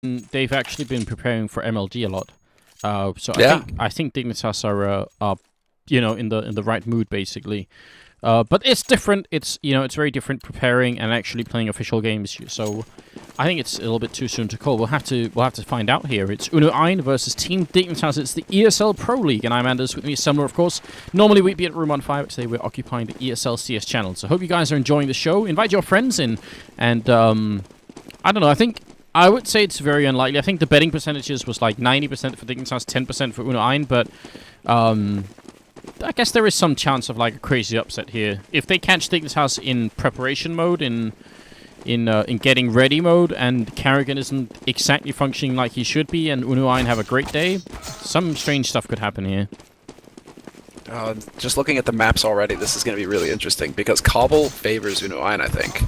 they've actually been preparing for MLG a lot. So Yeah. I think Dignitas are in the right mood basically. But it's different. It's very different preparing and actually playing official games. So I think it's a little bit too soon to call. We'll have to find out here. It's unu.AiN versus Team Dignitas. It's the ESL Pro League, and I'm Anders. With me, Semmler, of course. Normally we'd be at Room 15, but today we're occupying the ESL CS channel. So hope you guys are enjoying the show. Invite your friends in, and I don't know. I would say it's very unlikely. I think the betting percentages was like 90% for Dignitas, 10% for unu.AiN, but I guess there is some chance of like a crazy upset here. If they catch Dignitas in preparation mode, in getting ready mode, and Carrigan isn't exactly functioning like he should be, and unu.AiN have a great day, some strange stuff could happen here. Just looking at the maps already, this is going to be really interesting because Cobble favors unu.AiN, I think.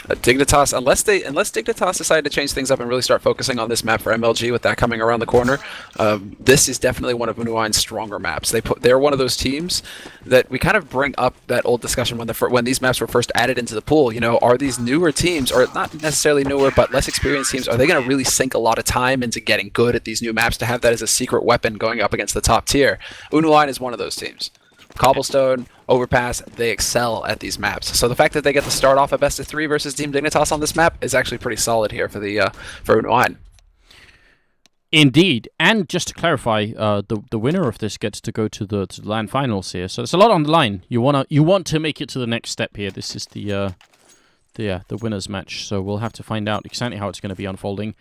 Dignitas, unless Dignitas decide to change things up and really start focusing on this map for MLG with that coming around the corner, this is definitely one of unu.AiN's stronger maps. They're one of those teams that we kind of bring up that old discussion when these maps were first added into the pool. You know, are these newer teams, or not necessarily newer, but less experienced teams, are they going to really sink a lot of time into getting good at these new maps to have that as a secret weapon going up against the top tier? unu.AiN is one of those teams. Cobblestone, Overpass, they excel at these maps. So the fact that they get to start off a best of 3 versus Team Dignitas on this map is actually pretty solid here for unu.AiN. Indeed, and just to clarify, the winner of this gets to go to the LAN finals here. So there's a lot on the line. You want to make it to the next step here. This is the winners match. So we'll have to find out exactly how it's going to be unfolding.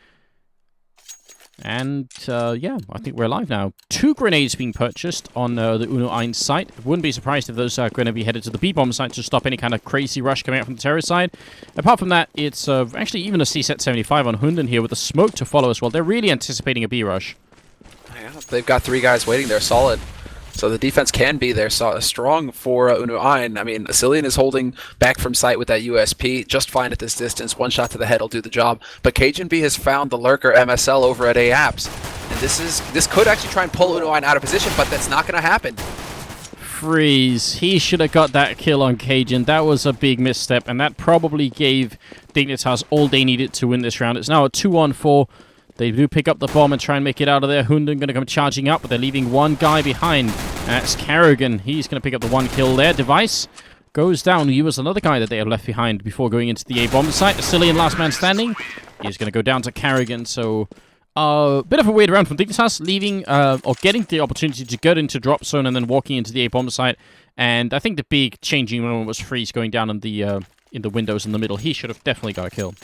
And, yeah, I think we're live now. 2 grenades being purchased on the unu.AiN site. Wouldn't be surprised if those are going to be headed to the B-bomb site to stop any kind of crazy rush coming out from the terror side. Apart from that, it's actually even a CSET 75 on Hunden here with a smoke to follow as well. They're really anticipating a B rush. Yeah, they've got 3 guys waiting there, solid. So the defense can be there strong for unu.AiN. I mean, Asilian is holding back from sight with that USP, just fine at this distance. One shot to the head will do the job. But Cajun B has found the lurker MSL over at AApps. And this could actually try and pull unu.AiN out of position, but that's not going to happen. Freeze. He should have got that kill on Cajun. That was a big misstep, and that probably gave Dignitas all they needed to win this round. It's now a 2-on-4. They do pick up the bomb and try and make it out of there. Hunden going to come charging up, but they're leaving one guy behind. That's Carrigan. He's going to pick up the 1 kill there. Device goes down. He was another guy that they have left behind before going into the A-bomb site. Asilian last man standing. He's going to go down to Carrigan. So, bit of a weird round from Dignitas, leaving, or getting the opportunity to get into drop zone and then walking into the A-bomb site. And I think the big changing moment was Freeze going down in the windows in the middle. He should have definitely got a kill.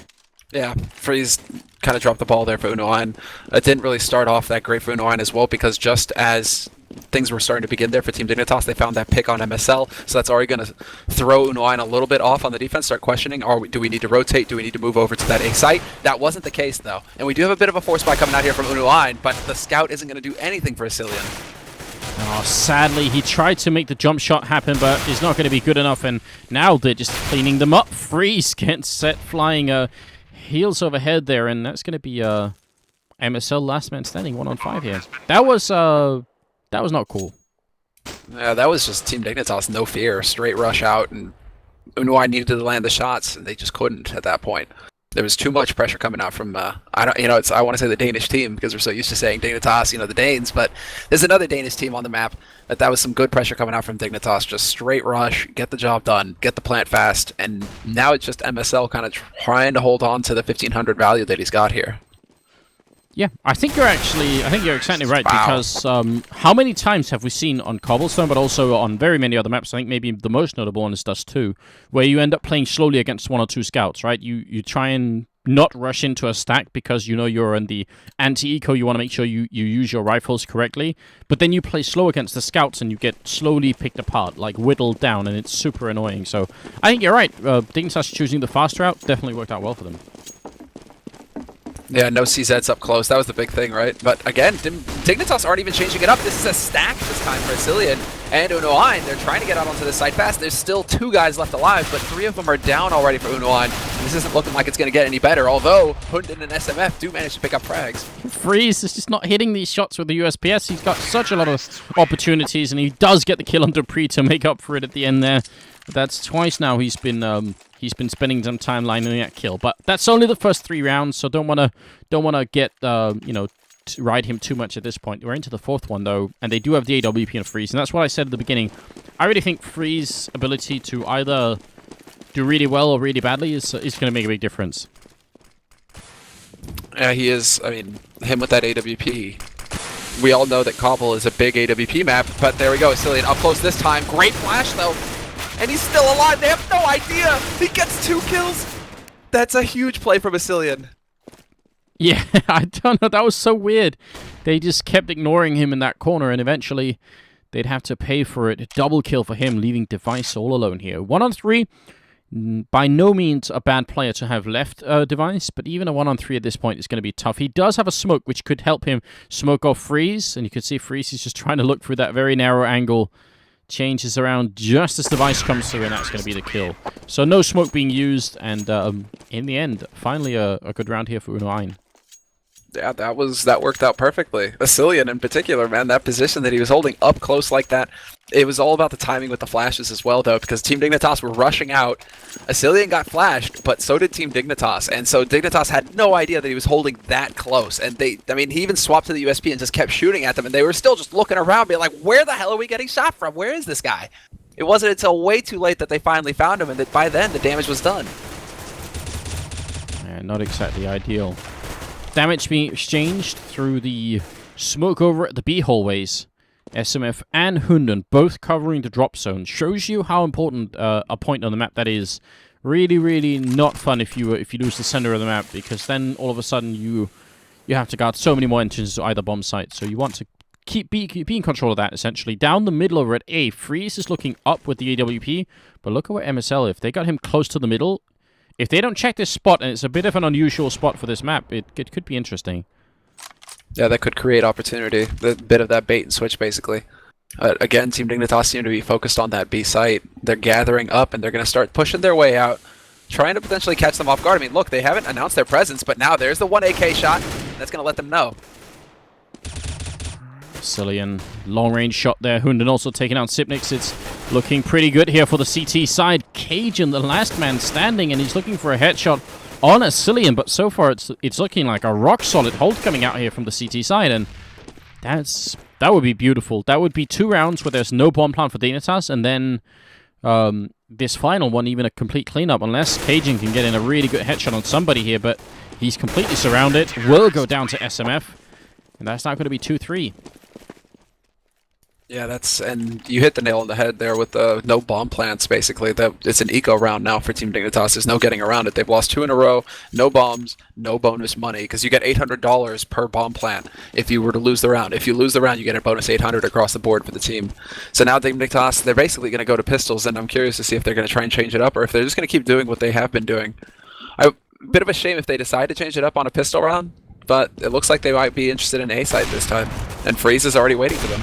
Yeah, Freeze kind of dropped the ball there for unu.AiN. It didn't really start off that great for unu.AiN as well, because just as things were starting to begin there for Team Dignitas, they found that pick on MSL, so that's already going to throw unu.AiN a little bit off on the defense, start questioning, do we need to rotate, do we need to move over to that A site? That wasn't the case, though. And we do have a bit of a force spy coming out here from unu.AiN, but the scout isn't going to do anything for Asilian. Oh, sadly, he tried to make the jump shot happen, but it's not going to be good enough, and now they're just cleaning them up. Freeze gets set flying heels overhead there, and that's going to be MSL last man standing 1-on-5 here. That was not cool. Yeah, that was just Team Dignitas, no fear, straight rush out, and unu.AiN needed to land the shots, and they just couldn't at that point. There was too much pressure coming out from I want to say the Danish team because we're so used to saying Dignitas, the Danes, but there's another Danish team on the map that was some good pressure coming out from Dignitas, just straight rush, get the job done, get the plant fast, and now it's just MSL kind of trying to hold on to the 1500 value that he's got here. Yeah, I think you're exactly right. Wow. Because how many times have we seen on Cobblestone, but also on very many other maps? I think maybe the most notable one is Dust 2, where you end up playing slowly against 1 or 2 scouts, right? You try and not rush into a stack because you're in the anti-eco. You want to make sure you use your rifles correctly, but then you play slow against the scouts and you get slowly picked apart, like whittled down, and it's super annoying. So I think you're right. Dignitas choosing the fast route definitely worked out well for them. Yeah, no CZs up close. That was the big thing, right? But again, Dignitas aren't even changing it up. This is a stack this time for Asilian. And unu.AiN, they're trying to get out onto this side fast. There's still 2 guys left alive, but 3 of them are down already for unu.AiN. This isn't looking like it's going to get any better, although Hunden and SMF do manage to pick up frags. Freeze is just not hitting these shots with the USPS. He's got such a lot of opportunities, and he does get the kill on Dupree to make up for it at the end there. But that's twice now he's been spending some time lining that kill. But that's only the first 3 rounds, so don't wanna get ride him too much at this point. We're into the 4th one though, and they do have the AWP and Freeze, and that's what I said at the beginning. I really think Freeze's ability to either do really well or really badly is going to make a big difference. Yeah, he is. I mean, him with that AWP. We all know that Cobble is a big AWP map, but there we go. Cillian up close this time. Great flash though, and he's still alive. They have no idea. He gets 2 kills. That's a huge play from Cillian. Yeah, I don't know. That was so weird. They just kept ignoring him in that corner, and eventually they'd have to pay for it. A double kill for him, leaving Device all alone here. 1-on-3. By no means a bad player to have left Device, but even a 1-on-3 at this point is going to be tough. He does have a smoke, which could help him smoke off Freeze, and you can see Freeze is just trying to look through that very narrow angle. Changes around just as Device comes through, and that's going to be the kill. So no smoke being used, and in the end, finally a good round here for unu.AiN. Yeah, that worked out perfectly. Cillian in particular, man, that position that he was holding up close like that, it was all about the timing with the flashes as well, though, because Team Dignitas were rushing out. Cillian got flashed, but so did Team Dignitas, and so Dignitas had no idea that he was holding that close, and he even swapped to the USP and just kept shooting at them, and they were still just looking around, being like, where the hell are we getting shot from? Where is this guy? It wasn't until way too late that they finally found him, and that by then the damage was done. Yeah, not exactly ideal. Damage being exchanged through the smoke over at the B hallways. SMF and Hunden both covering the drop zone. Shows you how important a point on the map that is. Really, really not fun if you lose the center of the map, because then all of a sudden you have to guard so many more entrances to either bomb site. So you want to be in control of that, essentially. Down the middle over at A, Freeze is looking up with the AWP, but look at where MSL, if they got him close to the middle, if they don't check this spot, and it's a bit of an unusual spot for this map, it could be interesting. Yeah, that could create opportunity. A bit of that bait and switch, basically. Again, Team Dignitas seem to be focused on that B site. They're gathering up, and they're going to start pushing their way out, trying to potentially catch them off guard. I mean, look, they haven't announced their presence, but now there's the 1 AK shot. That's going to let them know. Cillian, long-range shot there. Hunden also taking out Sipnix. It's looking pretty good here for the CT side. Cajun, the last man standing, and he's looking for a headshot on a Cillian, but so far it's looking like a rock-solid hold coming out here from the CT side, and that would be beautiful. That would be 2 rounds where there's no bomb plant for Dignitas, and then this final one, even a complete cleanup, unless Cajun can get in a really good headshot on somebody here, but he's completely surrounded. Will go down to SMF, and that's now going to be 2-3. Yeah, and you hit the nail on the head there with the no bomb plants, basically. It's an eco round now for Team Dignitas. There's no getting around it. They've lost 2 in a row, no bombs, no bonus money, because you get $800 per bomb plant if you were to lose the round. If you lose the round, you get a bonus 800 across the board for the team. So now Team Dignitas, they're basically going to go to pistols, and I'm curious to see if they're going to try and change it up, or if they're just going to keep doing what they have been doing. A bit of a shame if they decide to change it up on a pistol round, but it looks like they might be interested in A side this time, and Freeze is already waiting for them.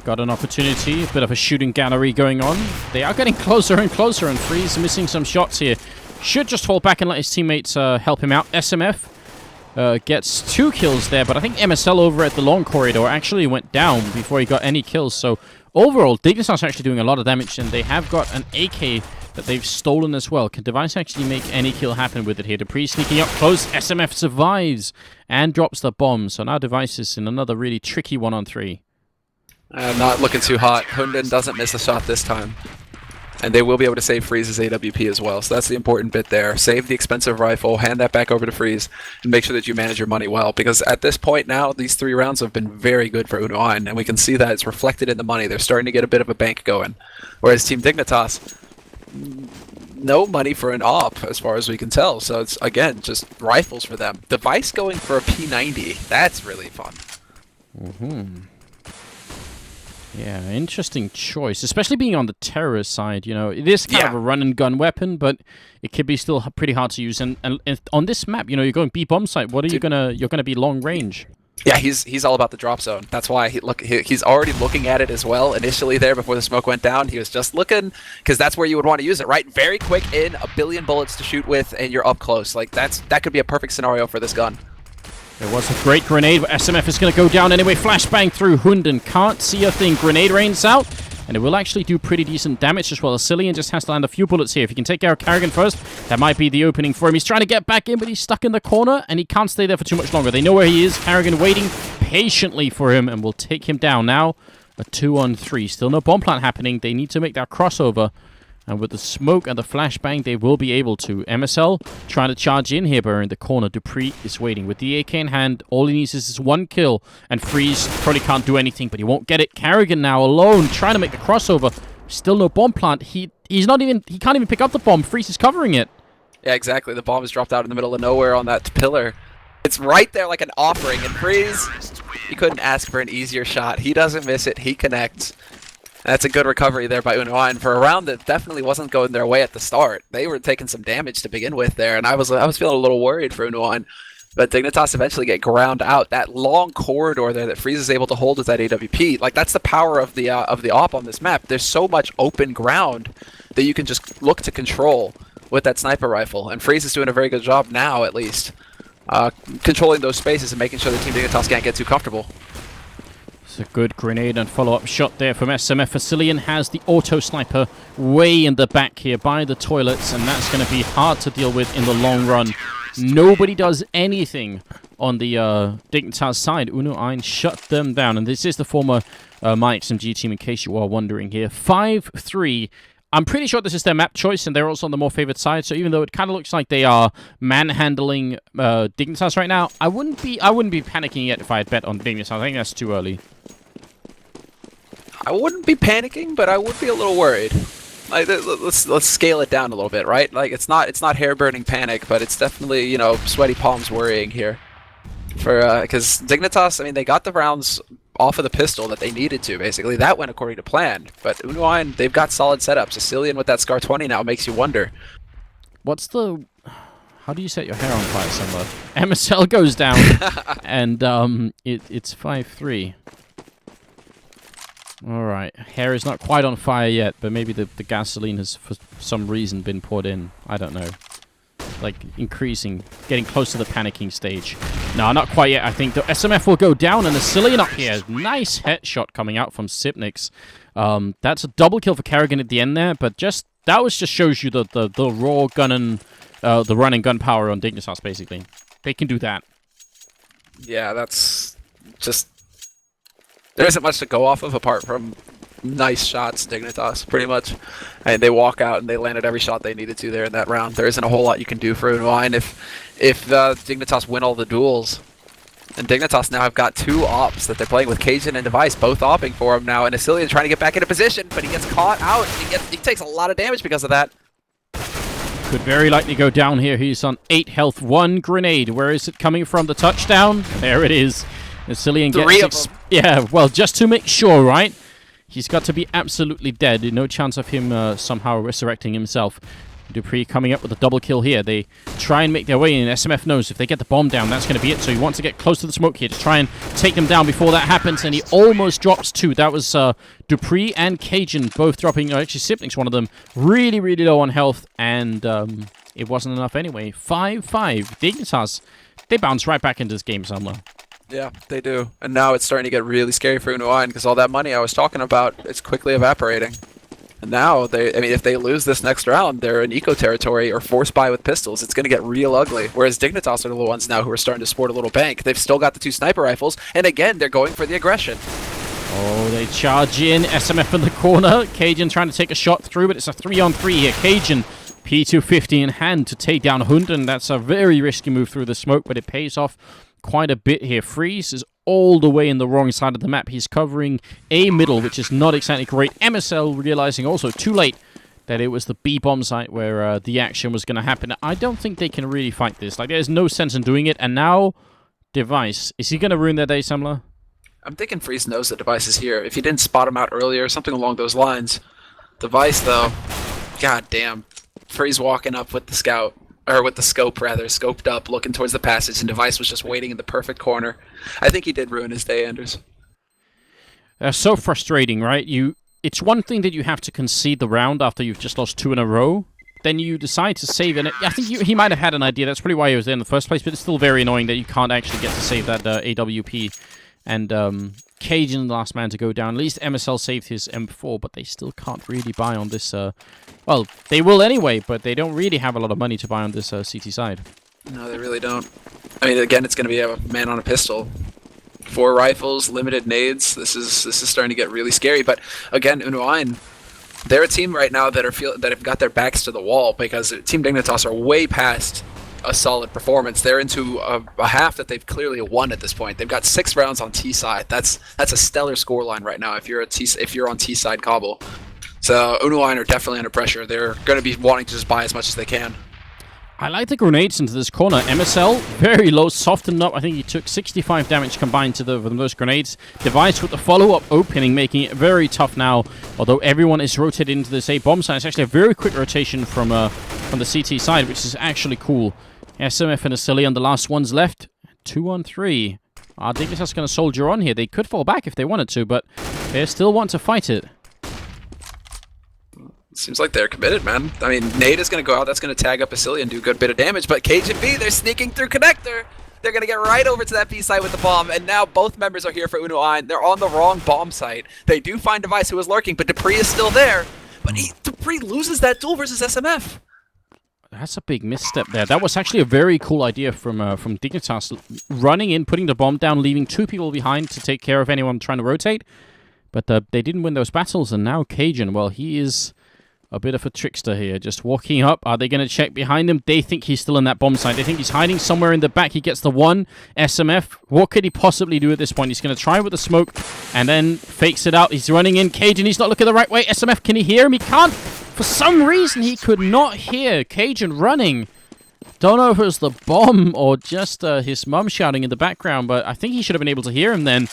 Got an opportunity, a bit of a shooting gallery going on. They are getting closer and closer, and Freeze missing some shots here. Should just fall back and let his teammates help him out. SMF gets 2 kills there, but I think MSL over at the long corridor actually went down before he got any kills. So overall, Dignitas are actually doing a lot of damage, and they have got an AK that they've stolen as well. Can Device actually make any kill happen with it here? Dupree sneaking up close. SMF survives and drops the bomb. So now Device is in another really tricky 1-on-3. Not looking too hot. Hunden doesn't miss a shot this time. And they will be able to save Freeze's AWP as well. So that's the important bit there. Save the expensive rifle, hand that back over to Freeze, and make sure that you manage your money well. Because at this point now, these 3 rounds have been very good for unu.AiN, and we can see that it's reflected in the money. They're starting to get a bit of a bank going. Whereas Team Dignitas, no money for an op, as far as we can tell. So it's, again, just rifles for them. Device going for a P90. That's really fun. Yeah, interesting choice, especially being on the terrorist side. You know, it is kind of a run-and-gun weapon, but it could be still pretty hard to use. And on this map, you know, you're going B bomb site. What are you gonna? You're gonna be long range. Yeah, he's all about the drop zone. That's why he's already looking at it as well. Initially there before the smoke went down, he was just looking because that's where you would want to use it, right? Very quick in, a billion bullets to shoot with, and you're up close. Like that could be a perfect scenario for this gun. There was a great grenade, but SMF is going to go down anyway. Flashbang through Hunden. Can't see a thing. Grenade rains out. And it will actually do pretty decent damage as well. Cillian just has to land a few bullets here. If he can take care of Karrigan first, that might be the opening for him. He's trying to get back in, but he's stuck in the corner, and he can't stay there for too much longer. They know where he is. Karrigan waiting patiently for him, and will take him down now. A 2-on-3. Still no bomb plant happening. They need to make that crossover. And with the smoke and the flashbang, they will be able to. MSL trying to charge in here, but in the corner. Dupree is waiting. With the AK in hand, all he needs is this one kill. And Freeze probably can't do anything, but he won't get it. Karrigan now alone, trying to make the crossover. Still no bomb plant. He can't even pick up the bomb. Freeze is covering it. Yeah, exactly. The bomb is dropped out in the middle of nowhere on that pillar. It's right there like an offering, and Freeze, you couldn't ask for an easier shot. He doesn't miss it. He connects. That's a good recovery there by unu.AiN for a round that definitely wasn't going their way at the start. They were taking some damage to begin with there, and I was feeling a little worried for unu.AiN. But Dignitas eventually get ground out. That long corridor there that Freeze is able to hold with that AWP, like that's the power of the op on this map. There's so much open ground that you can just look to control with that sniper rifle, and Freeze is doing a very good job now, at least, controlling those spaces and making sure the team Dignitas can't get too comfortable. It's a good grenade and follow-up shot there from SMF. Cillian has the auto sniper way in the back here by the toilets, and that's going to be hard to deal with in the long run. Nobody does anything on the Dignitas side. unu.AiN shut them down, and this is the former MyXMG team, in case you are wondering here. 5-3. I'm pretty sure this is their map choice, and they're also on the more favored side. So even though it kind of looks like they are manhandling Dignitas right now, I wouldn't be panicking yet if I had bet on Dignitas. I think that's too early. I wouldn't be panicking, but I would be a little worried. Like, let's scale it down a little bit, right? Like it's not hair burning panic, but it's definitely, you know, sweaty palms worrying here. For because Dignitas, I mean, they got the rounds off of the pistol that they needed to, basically. That went according to plan. But unu.AiN, they've got solid setups. Cillian with that Scar 20 now makes you wonder. What's the... How do you set your hair on fire, Semmler? MSL goes down, and it's 5-3. Alright, hair is not quite on fire yet, but maybe the gasoline has, for some reason, been poured in. I don't know. Like, increasing, getting close to the panicking stage. No, not quite yet. I think the SMF will go down, and the Cillian up here. Nice headshot coming out from Sipnix. That's a double kill for Karrigan at the end there, but just that just shows you the raw gun and the run and gun power on Dignitas, basically. They can do that. Yeah, that's just... There isn't much to go off of apart from nice shots, Dignitas, pretty much. And they walk out and they landed every shot they needed to there in that round. There isn't a whole lot you can do for unu.AiN if Dignitas win all the duels. And Dignitas now have got two ops that they're playing with, Cajun and Device, both opping for him now. And Cillian trying to get back into position, but he gets caught out. He takes a lot of damage because of that. Could very likely go down here. He's on 8 health. One grenade. Where is it coming from? The touchdown? There it is. And Cillian gets... Yeah, well, just to make sure, right? He's got to be absolutely dead. No chance of him somehow resurrecting himself. Dupree coming up with a double kill here. They try and make their way in. SMF knows if they get the bomb down, that's going to be it. So he wants to get close to the smoke here to try and take them down before that happens. And he almost drops 2. That was Dupree and Cajun both dropping. Actually, Sipnix, one of them, really, really low on health. And it wasn't enough anyway. 5-5. Dignitas, they bounce right back into this game somewhere. Yeah, they do. And now it's starting to get really scary for unu.AiN because all that money I was talking about is quickly evaporating. And now, if they lose this next round, they're in eco territory or force buy with pistols. It's going to get real ugly. Whereas Dignitas are the ones now who are starting to sport a little bank. They've still got the 2 sniper rifles, and again, they're going for the aggression. Oh, they charge in. SMF in the corner. Cajun trying to take a shot through, but it's a 3-on-3 here. Cajun, P250 in hand to take down Hunden. That's a very risky move through the smoke, but it pays off quite a bit here. Freeze is all the way in the wrong side of the map. He's covering A middle, which is not exactly great. MSL realizing also too late that it was the B bomb site where the action was going to happen. I don't think they can really fight this. Like, there's no sense in doing it. And now, Device. Is he going to ruin their day, Semmler? I'm thinking Freeze knows that Device is here. If he didn't spot him out earlier, something along those lines. Device, though, god damn. Freeze walking up with the scout. or with the scope rather, scoped up, looking towards the passage, and Device was just waiting in the perfect corner. I think he did ruin his day, Anders. So frustrating, right? It's one thing that you have to concede the round after you've just lost 2 in a row. Then you decide to save it. I think he might have had an idea. That's probably why he was there in the first place, but it's still very annoying that you can't actually get to save that AWP. And Cajun, the last man to go down. At least MSL saved his M4, but they still can't really buy on this. Well, they will anyway, but they don't really have a lot of money to buy on this CT side. No, they really don't. I mean, again, it's going to be a man on a pistol. 4 rifles, limited nades. This is starting to get really scary. But again, unu.AiN, they're a team right now that have got their backs to the wall because Team Dignitas are way past a solid performance. They're into a half that they've clearly won at this point. They've got 6 rounds on T side. That's a stellar scoreline right now if you're on T side Cobble. So unu.AiN are definitely under pressure. They're going to be wanting to just buy as much as they can. I like the grenades into this corner. MSL, very low, softened up. I think he took 65 damage combined to those grenades. Device with the follow-up opening, making it very tough now. Although everyone is rotated into this A bomb site. It's actually a very quick rotation from the CT side, which is actually cool. SMF and Asili on the last ones left. 2 on 3. Dignitas going to soldier on here. They could fall back if they wanted to, but they still want to fight it. Seems like they're committed, man. I mean, Nate is going to go out. That's going to tag up Asili and do a good bit of damage. But Cajun B, they're sneaking through connector. They're going to get right over to that B site with the bomb. And now both members are here for unu.AiN. They're on the wrong bomb site. They do find Device who is lurking, but Dupree is still there. But Dupree loses that duel versus SMF. That's a big misstep there. That was actually a very cool idea from Dignitas. Running in, putting the bomb down, leaving 2 people behind to take care of anyone trying to rotate. But they didn't win those battles. And now Cajun, well, he is a bit of a trickster here, just walking up. Are they going to check behind him? They think he's still in that bomb site. They think he's hiding somewhere in the back. He gets the 1. SMF, what could he possibly do at this point? He's going to try with the smoke and then fakes it out. He's running in. Cajun, he's not looking the right way. SMF, can he hear him? He can't. For some reason, he could not hear Cajun running. Don't know if it was the bomb or just his mum shouting in the background, but I think he should have been able to hear him then.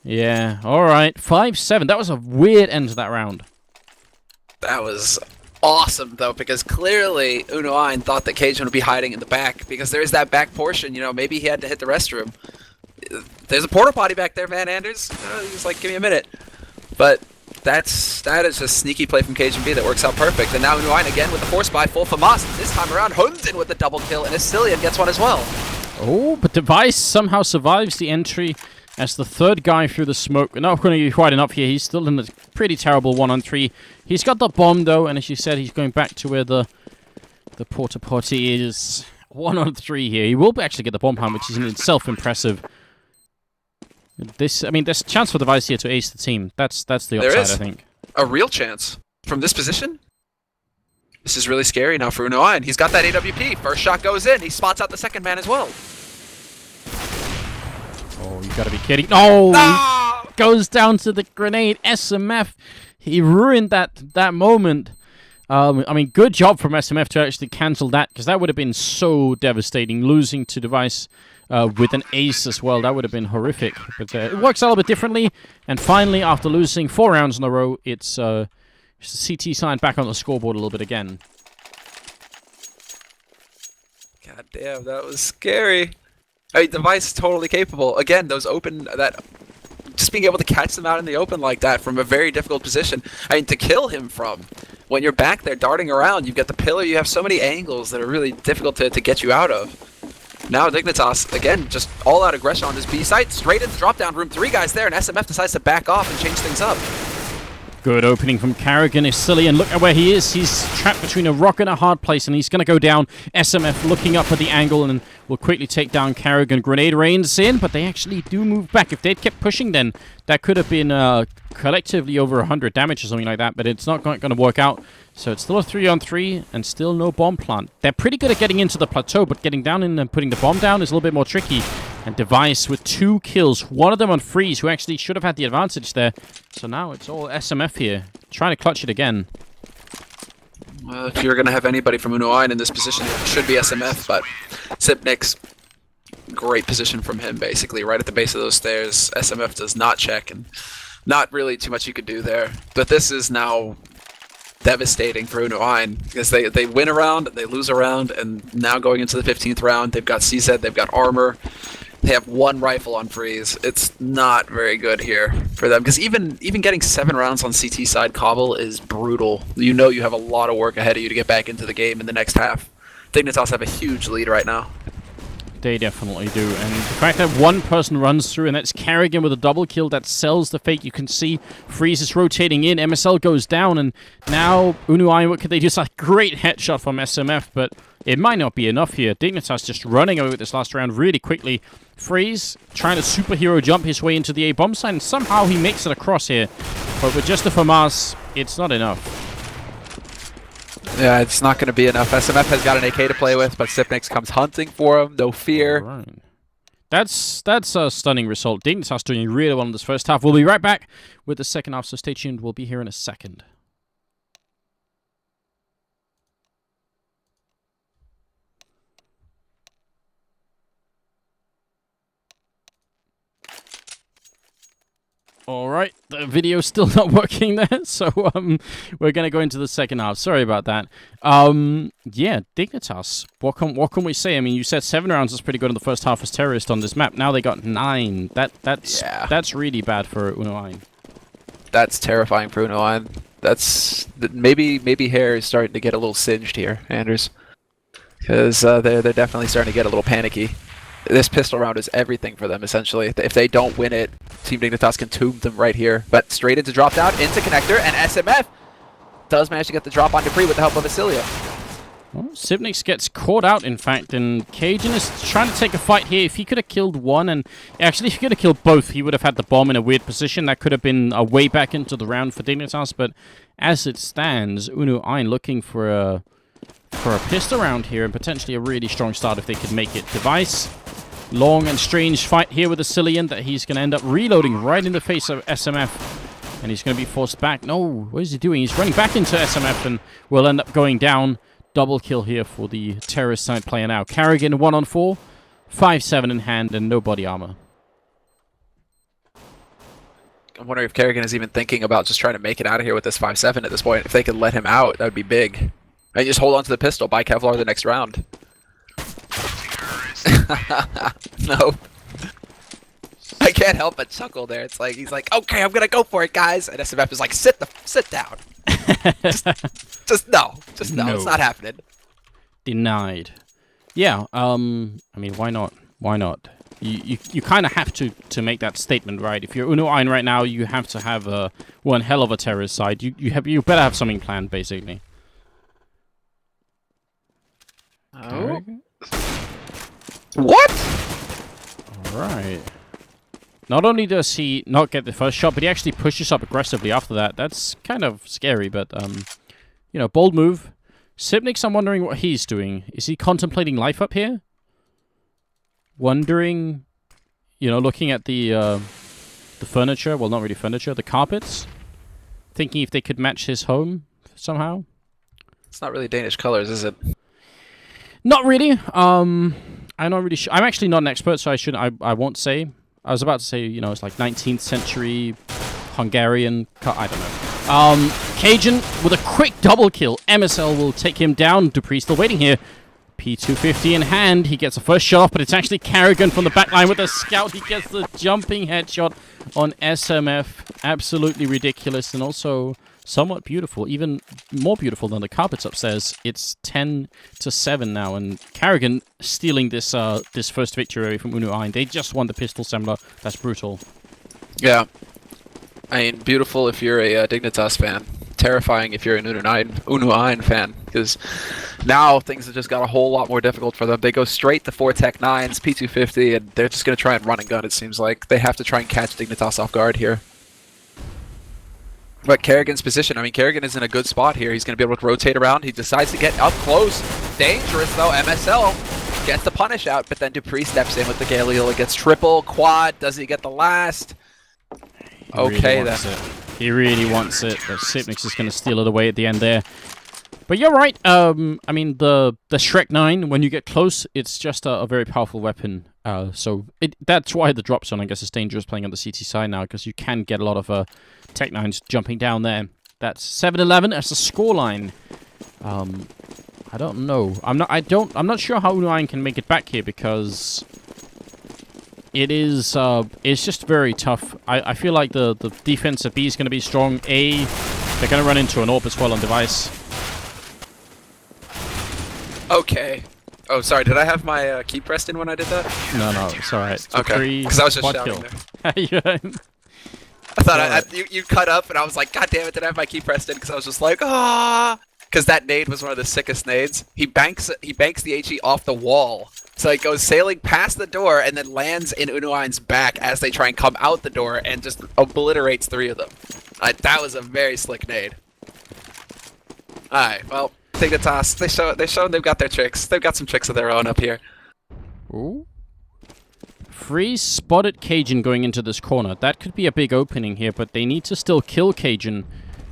Yeah, all right. 5-7. That was a weird end to that round. That was awesome, though, because clearly unu.AiN thought that Cajun would be hiding in the back, because there is that back portion, you know, maybe he had to hit the restroom. There's a porta potty back there, Van Anders. He's like, give me a minute. But that is a sneaky play from Cajun B that works out perfect. And now unu.AiN again with the force buy, full FAMAS. This time around, Huns in with the double kill, and Asilian gets one as well. Oh, but Device somehow survives the entry as the 3rd guy through the smoke. Not going to be quite enough here. He's still in a pretty terrible 1 on 3. He's got the bomb, though, and as you said, he's going back to where the porta potty is. 1 on 3 here. He will actually get the bomb pound, which is in itself impressive. There's a chance for Device here to ace the team. That's the upside, there is I think. A real chance. From this position, this is really scary now for unu.AiN. He's got that AWP. First shot goes in. He spots out the 2nd man as well. Oh, you gotta be kidding. No! He goes down to the grenade. SMF. He ruined that moment. I mean, good job from SMF to actually cancel that, because that would have been so devastating. Losing to Device with an ace as well. That would have been horrific. But it works a little bit differently. And finally, after losing 4 rounds in a row, it's the CT side back on the scoreboard a little bit again. God damn, that was scary. I mean, Device is totally capable. Again, those just being able to catch them out in the open like that from a very difficult position. I mean, to kill him from, when you're back there darting around, you've got the pillar, you have so many angles that are really difficult to get you out of. Now Dignitas, again, just all-out aggression on this B site, straight in the drop-down room, 3 guys there, and SMF decides to back off and change things up. Good opening from Carrigan. Asili, look at where he is. He's trapped between a rock and a hard place, and he's going to go down. SMF looking up at the angle and will quickly take down Carrigan. Grenade rains in, but they actually do move back. If they'd kept pushing, then that could have been collectively over 100 damage or something like that, but it's not going to work out. So it's still a 3 on 3 and still no bomb plant. They're pretty good at getting into the plateau, but getting down in and putting the bomb down is a little bit more tricky. And Device with 2 kills, one of them on Freeze, who actually should have had the advantage there. So now it's all SMF here, trying to clutch it again. Well, if you're going to have anybody from unu.AiN in this position, it should be SMF, but Sipnik's great position from him, basically, right at the base of those stairs. SMF does not check, and not really too much you could do there. But this is now devastating for unu.AiN because they win a round, they lose a round, and now going into the 15th round, they've got CZ, they've got armor, they have one rifle on freeze. It's not very good here for them because even getting 7 rounds on CT side Cobble is brutal. You know you have a lot of work ahead of you to get back into the game in the next half. Dignitas have a huge lead right now. They definitely do, and the fact that one person runs through, and that's Carrigan with a double kill, that sells the fake. You can see Freeze is rotating in, MSL goes down, and now unu.AiN, what could they do? It's a great headshot from SMF, but it might not be enough here. Dignitas just running over this last round really quickly. Freeze trying to superhero jump his way into the A bomb site, and somehow he makes it across here, but with just a FAMAS, it's not enough. Yeah, it's not going to be enough. SMF has got an AK to play with, but Sipnix comes hunting for him. No fear. Right. That's a stunning result. Dignitas doing really well in this first half. We'll be right back with the second half, so stay tuned. We'll be here in a second. All right, the video's still not working there, so we're gonna go into the second half. Sorry about that. Yeah, Dignitas. What can we say? I mean, you said 7 rounds was pretty good in the first half as terrorist on this map. Now they got 9. That's really bad for unu.AiN. That's terrifying for unu.AiN. That's maybe hair is starting to get a little singed here, Anders, because they're definitely starting to get a little panicky. This pistol round is everything for them, essentially. If they don't win it, Team Dignitas can tomb them right here. But straight into drop down, into connector, and SMF does manage to get the drop on Dupree with the help of Asilia. Well, Sipnix gets caught out, in fact, and Cajun is trying to take a fight here. If he could have killed one, and actually if he could have killed both, he would have had the bomb in a weird position. That could have been a way back into the round for Dignitas, but as it stands, unu.AiN looking for a pistol round here, and potentially a really strong start if they could make it. Device. Long and strange fight here with the Cillian that he's going to end up reloading right in the face of SMF. And he's going to be forced back. No, what is he doing? He's running back into SMF and will end up going down. Double kill here for the terrorist side player now. Carrigan 1-on-4, 5-7 in hand, and no body armor. I'm wondering if Carrigan is even thinking about just trying to make it out of here with this 5-7 at this point. If they could let him out, that would be big. And just hold on to the pistol, buy Kevlar the next round. No. I can't help but chuckle there. It's like he's like, okay, I'm gonna go for it, guys. And SMF is like, sit down. just no, it's not happening. Denied. Yeah. I mean, why not? Why not? You kind of have to make that statement, right? If you're unu.AiN right now, you have to have one hell of a terrorist side. You better have something planned, basically. Oh. What? Alright. Not only does he not get the first shot, but he actually pushes up aggressively after that. That's kind of scary, but, you know, bold move. Sipnix, I'm wondering what he's doing. Is he contemplating life up here? Wondering, you know, looking at the furniture. Well, not really furniture, the carpets. Thinking if they could match his home somehow. It's not really Danish colors, is it? Not really. I'm not really sure. I'm actually not an expert, so I won't say. I was about to say, you know, it's like 19th century Hungarian. I don't know. Cajun with a quick double kill. MSL will take him down. Dupree still waiting here. P250 in hand. He gets a first shot off, but it's actually Carrigan from the backline with a scout. He gets the jumping headshot on SMF. Absolutely ridiculous, and also somewhat beautiful, even more beautiful than the carpets upstairs. It's 10-7 now, and Carrigan stealing this this first victory away from unu.AiN. They just won the pistol, Semmler. That's brutal. Yeah. I mean, beautiful if you're a Dignitas fan. Terrifying if you're an unu.AiN fan, because now things have just got a whole lot more difficult for them. They go straight to 4 Tech 9s, P250, and they're just going to try and run and gun, it seems like. They have to try and catch Dignitas off guard here. But Carrigan's position, I mean, Carrigan is in a good spot here. He's going to be able to rotate around. He decides to get up close. Dangerous, though. MSL gets the punish out, but then Dupree steps in with the Galil. It gets triple, quad. Does he get the last? Okay, then. He really wants it, but Sipnix is going to steal it away at the end there. But you're right. I mean, the Shrek 9, when you get close, it's just a very powerful weapon. So that's why the drop zone, I guess, is dangerous playing on the CT side now, because you can get a lot of Tech 9s jumping down there. That's 7-11 as the scoreline. I don't know. I'm not sure how unu.AiN can make it back here because it's just very tough. I feel like the defense at B is going to be strong. A, they're going to run into an AWP as well on device. Okay. Oh, sorry. Did I have my key pressed in when I did that? No, it's alright. Okay. Because I was just shouting there. Yeah. I thought you cut up, and I was like, God damn it, did I have my key pressed in? Because I was just like, ah. Because that nade was one of the sickest nades. He banks the HE off the wall. So it goes sailing past the door and then lands in unu.AiN's back as they try and come out the door and just obliterates 3 of them. That was a very slick nade. Alright, well, Dignitas, they show they've got their tricks. They've got some tricks of their own up here. Ooh. Freeze spotted Cajun going into this corner. That could be a big opening here, but they need to still kill Cajun.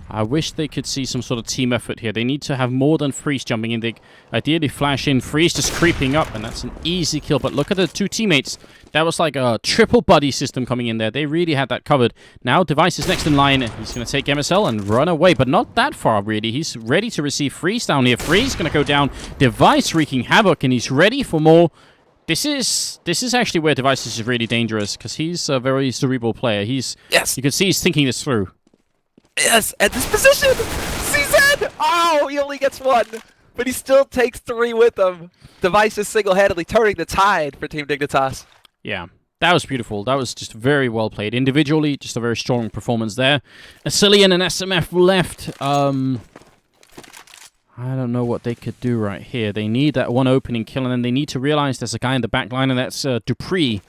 I wish they could see some sort of team effort here. They need to have more than Freeze jumping in. They ideally flash in. Freeze just creeping up, and that's an easy kill. But look at the 2 teammates. That was like a triple buddy system coming in there. They really had that covered. Now Device is next in line. He's going to take MSL and run away, but not that far, really. He's ready to receive Freeze down here. Freeze going to go down. Device wreaking havoc, and he's ready for more. This is actually where Device is really dangerous, because he's a very cerebral player. Yes. You can see he's thinking this through. Yes, at this position! CZ! Oh, he only gets 1, but he still takes 3 with him. Device is single-handedly turning the tide for Team Dignitas. Yeah, that was beautiful. That was just very well played. Individually, just a very strong performance there. Asilian and SMF left. I don't know what they could do right here. They need that one opening kill, and then they need to realize there's a guy in the back line, and that's Dupree.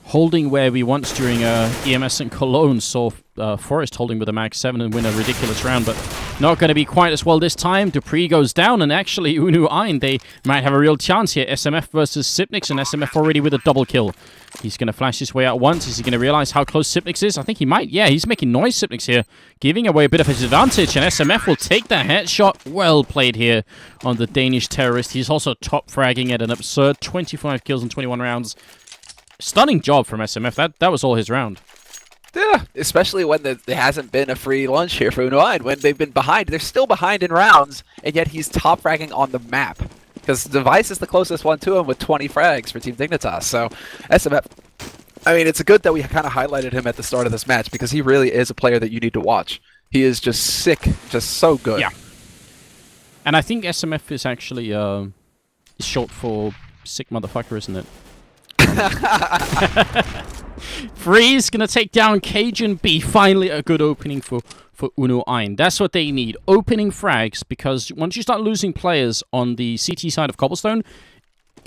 Holding where we once during EMS and Cologne saw Forrest holding with a Mag 7 and win a ridiculous round, but not going to be quite as well this time. Dupree goes down, and actually unu.AiN, they might have a real chance here. SMF versus Sipnix, and SMF already with a double kill. He's going to flash his way out once. Is he going to realize how close Sipnix is? I think he might. Yeah, he's making noise, Sipnix here, giving away a bit of his advantage, and SMF will take that headshot. Well played here on the Danish terrorist. He's also top fragging at an absurd 25 kills in 21 rounds. Stunning job from SMF. That was all his round. Yeah, especially when there hasn't been a free lunch here for unu.AiN. When they've been behind, they're still behind in rounds, and yet he's top fragging on the map. Because Device is the closest one to him with 20 frags for Team Dignitas. So, SMF, I mean, it's good that we kind of highlighted him at the start of this match, because he really is a player that you need to watch. He is just sick, just so good. Yeah. And I think SMF is actually short for sick motherfucker, isn't it? Freeze gonna take down Cajun B. Finally a good opening for unu.AiN. That's what they need. Opening frags, because once you start losing players on the CT side of Cobblestone,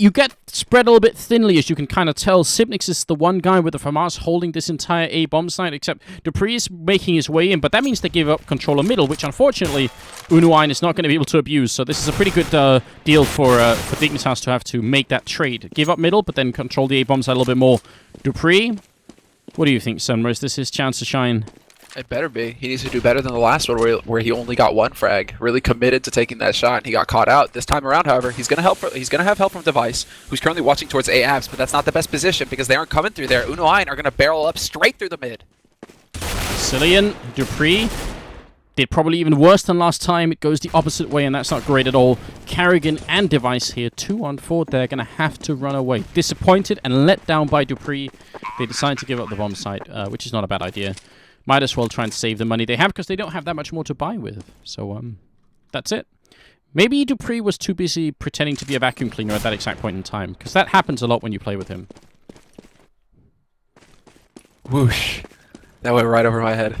you get spread a little bit thinly, as you can kind of tell. Sipnix is the one guy with the FAMAS holding this entire A bomb site, except Dupree is making his way in, but that means they give up control of middle, which unfortunately unu.AiN is not going to be able to abuse. So this is a pretty good deal for Dignitas to have to make that trade. Give up middle, but then control the A bomb site a little bit more. Dupree, what do you think, Semmler? Is this his chance to shine? It better be. He needs to do better than the last one where he only got 1 frag. Really committed to taking that shot, and he got caught out. This time around, however, he's gonna have help from Device, who's currently watching towards A abs, but that's not the best position because they aren't coming through there. unu.AiN are gonna barrel up straight through the mid. Cillian, Dupree did probably even worse than last time. It goes the opposite way, and that's not great at all. Carrigan and Device here, 2 on 4. They're going to have to run away. Disappointed and let down by Dupree. They decide to give up the bomb site, which is not a bad idea. Might as well try and save the money they have, because they don't have that much more to buy with. So, that's it. Maybe Dupree was too busy pretending to be a vacuum cleaner at that exact point in time, because that happens a lot when you play with him. Whoosh. That went right over my head.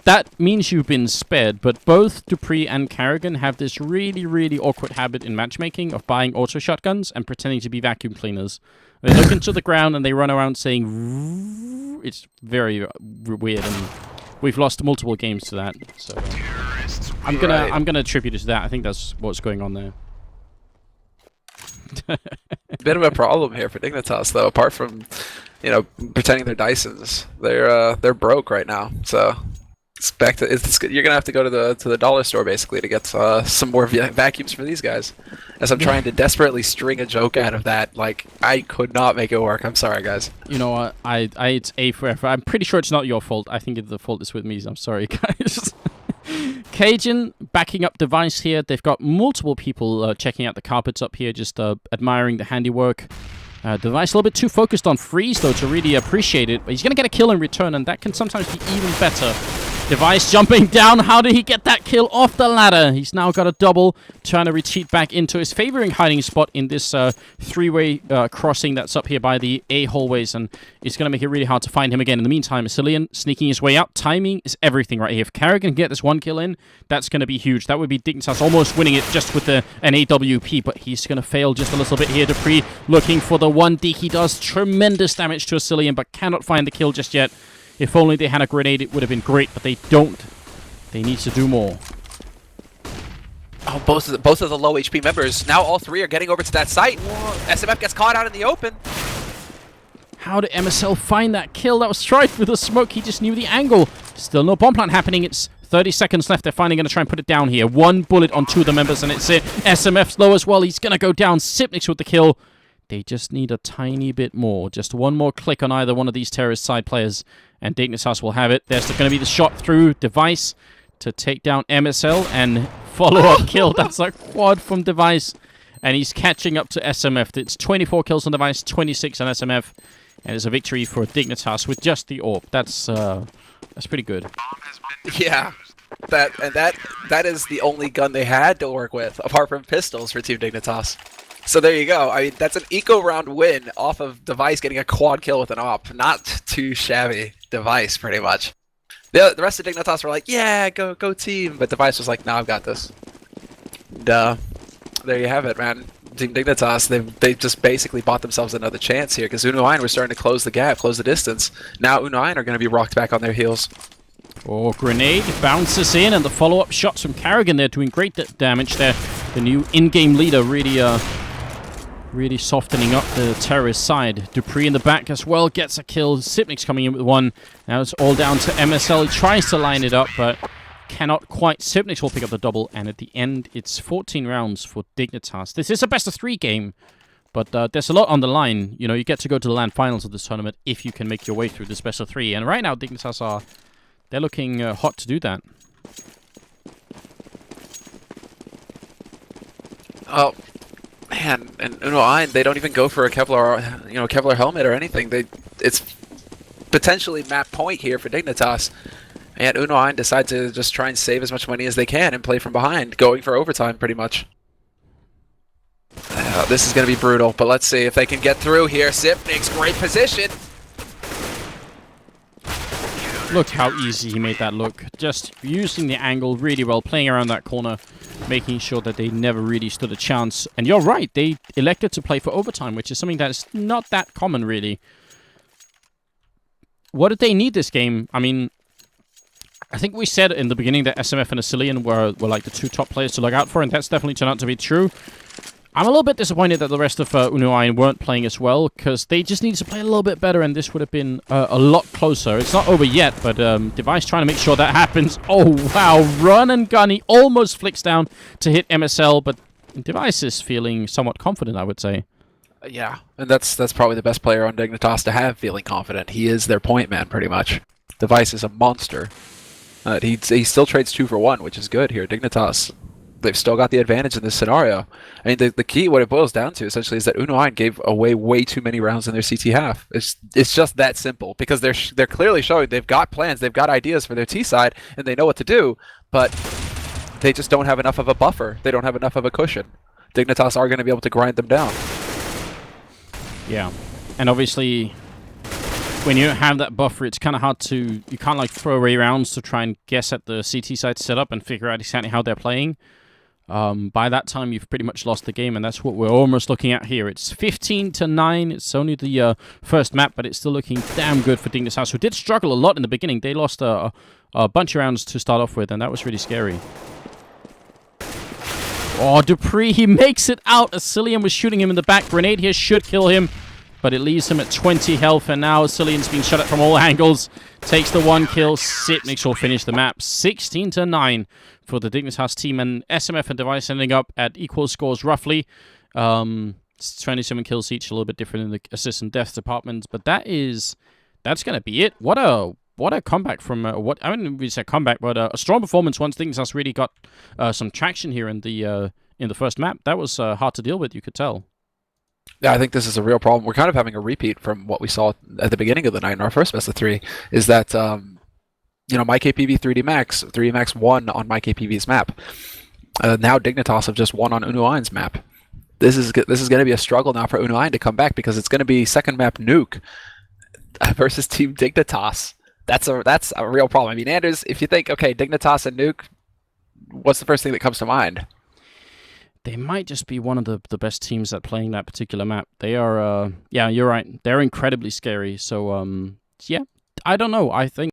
That means you've been spared, but both Dupree and Carrigan have this really, really awkward habit in matchmaking of buying auto shotguns and pretending to be vacuum cleaners. They look into the ground and they run around saying... It's very weird, and we've lost multiple games to that. So I'm gonna attribute it to that. I think that's what's going on there. Bit of a problem here for Dignitas, though. Apart from, pretending they're Dysons, they're broke right now. So You're gonna have to go to the dollar store basically to get some more vacuums for these guys. As I'm trying to desperately string a joke out of that, like I could not make it work. I'm sorry, guys. You know what? It's A for effort. I'm pretty sure it's not your fault. I think the fault is with me. I'm sorry, guys. Cajun backing up Device here. They've got multiple people checking out the carpets up here, just admiring the handiwork. Device a little bit too focused on freeze, though, to really appreciate it. But he's going to get a kill in return, and that can sometimes be even better. Device jumping down. How did he get that kill off the ladder? He's now got a double, trying to retreat back into his favoring hiding spot in this three-way crossing that's up here by the A hallways, and it's going to make it really hard to find him again. In the meantime, Massillon sneaking his way out. Timing is everything right here. If Carrigan can get this one kill in, that's going to be huge. That would be Dignitas almost winning it just with an AWP, but he's going to fail just a little bit here. Dupree looking for the 1D. He does tremendous damage to Massillon, but cannot find the kill just yet. If only they had a grenade, it would have been great, but they don't. They need to do more. Oh, both of the low HP members. Now all three are getting over to that site. SMF gets caught out in the open. How did MSL find that kill? That was right with the smoke. He just knew the angle. Still no bomb plant happening. It's 30 seconds left. They're finally going to try and put it down here. One bullet on two of the members, and it's it. SMF's low as well. He's going to go down. Sipniks with the kill. They just need a tiny bit more. Just one more click on either one of these terrorist side players, and Dignitas will have it. There's going to be the shot through Device to take down MSL and follow-up kill. That's a quad from Device, and he's catching up to SMF. It's 24 kills on Device, 26 on SMF, and it's a victory for Dignitas with just the AWP. That's pretty good. Yeah, that is the only gun they had to work with, apart from pistols for Team Dignitas. So there you go. I mean, that's an eco-round win off of Device getting a quad kill with an AWP. Not too shabby. Device, pretty much. The rest of Dignitas were like, yeah, go team. But Device was like, no, I've got this. Duh. There you have it, man. Team Dignitas, they just basically bought themselves another chance here, because unu.AiN were starting to close the gap, close the distance. Now unu.AiN are going to be rocked back on their heels. Oh, grenade bounces in, and the follow-up shots from Carrigan there doing great damage there. The new in-game leader really softening up the terrorist side. Dupree in the back as well gets a kill. Sipniks coming in with one. Now it's all down to MSL. He tries to line it up, but cannot quite. Sipniks will pick up the double, and at the end, it's 14 rounds for Dignitas. This is a best-of-3 game, but there's a lot on the line. You know, you get to go to the LAN finals of this tournament if you can make your way through this best-of-3. And right now, Dignitas they're looking hot to do that. Oh. Man, and unu.AiN, they don't even go for a Kevlar helmet or anything. It's potentially map point here for Dignitas, and unu.AiN decide to just try and save as much money as they can and play from behind, going for overtime pretty much. This is going to be brutal, but let's see if they can get through here. Sipniks, great position. Look how easy he made that look. Just using the angle really well, playing around that corner, making sure that they never really stood a chance. And you're right, they elected to play for overtime, which is something that is not that common, really. What did they need this game? I mean, I think we said in the beginning that SMF and Massillon were like the two top players to look out for, and that's definitely turned out to be true. I'm a little bit disappointed that the rest of unu.AiN weren't playing as well, because they just needed to play a little bit better, and this would have been a lot closer. It's not over yet, but Device trying to make sure that happens. Oh, wow. Run and gun. He almost flicks down to hit MSL, but Device is feeling somewhat confident, I would say. Yeah, and that's probably the best player on Dignitas to have feeling confident. He is their point man, pretty much. Device is a monster. He still trades 2 for 1, which is good here. Dignitas, they've still got the advantage in this scenario. I mean, the key, what it boils down to, essentially, is that unu.AiN gave away way too many rounds in their CT half. It's just that simple, because they're clearly showing they've got plans, they've got ideas for their T side, and they know what to do, but they just don't have enough of a buffer. They don't have enough of a cushion. Dignitas are going to be able to grind them down. Yeah, and obviously, when you don't have that buffer, it's kind of hard to... You can't, like, throw away rounds to try and guess at the CT side setup and figure out exactly how they're playing. By that time, you've pretty much lost the game, and that's what we're almost looking at here. It's 15-9. It's only the first map, but it's still looking damn good for Dignitas, who did struggle a lot in the beginning. They lost a bunch of rounds to start off with, and that was really scary. Oh, Dupree, he makes it out. Massillon was shooting him in the back. Grenade here should kill him. but it leaves him at 20 health, and now Cillian's being shot at from all angles. Takes the 1 kill. Sipniks will finish the map. 16-9 for the Dignitas team, and SMF and Device ending up at equal scores roughly. 27 kills each, a little bit different in the assist and death departments, but that's going to be it. What a comeback from I wouldn't really say comeback, but a strong performance once Dignitas really got some traction here in the first map. That was hard to deal with, you could tell. Yeah, I think this is a real problem. We're kind of having a repeat from what we saw at the beginning of the night in our first best of 3, is that MyKPV 3D Max won on MyKPV's map. Now Dignitas have just won on unu.AiN's map. This is going to be a struggle now for unu.AiN to come back, because it's going to be second map Nuke versus Team Dignitas. That's a real problem. I mean, Anders, if you think, okay, Dignitas and Nuke, what's the first thing that comes to mind? They might just be one of the best teams at playing that particular map. They are, yeah, you're right. They're incredibly scary. So, yeah, I don't know. I think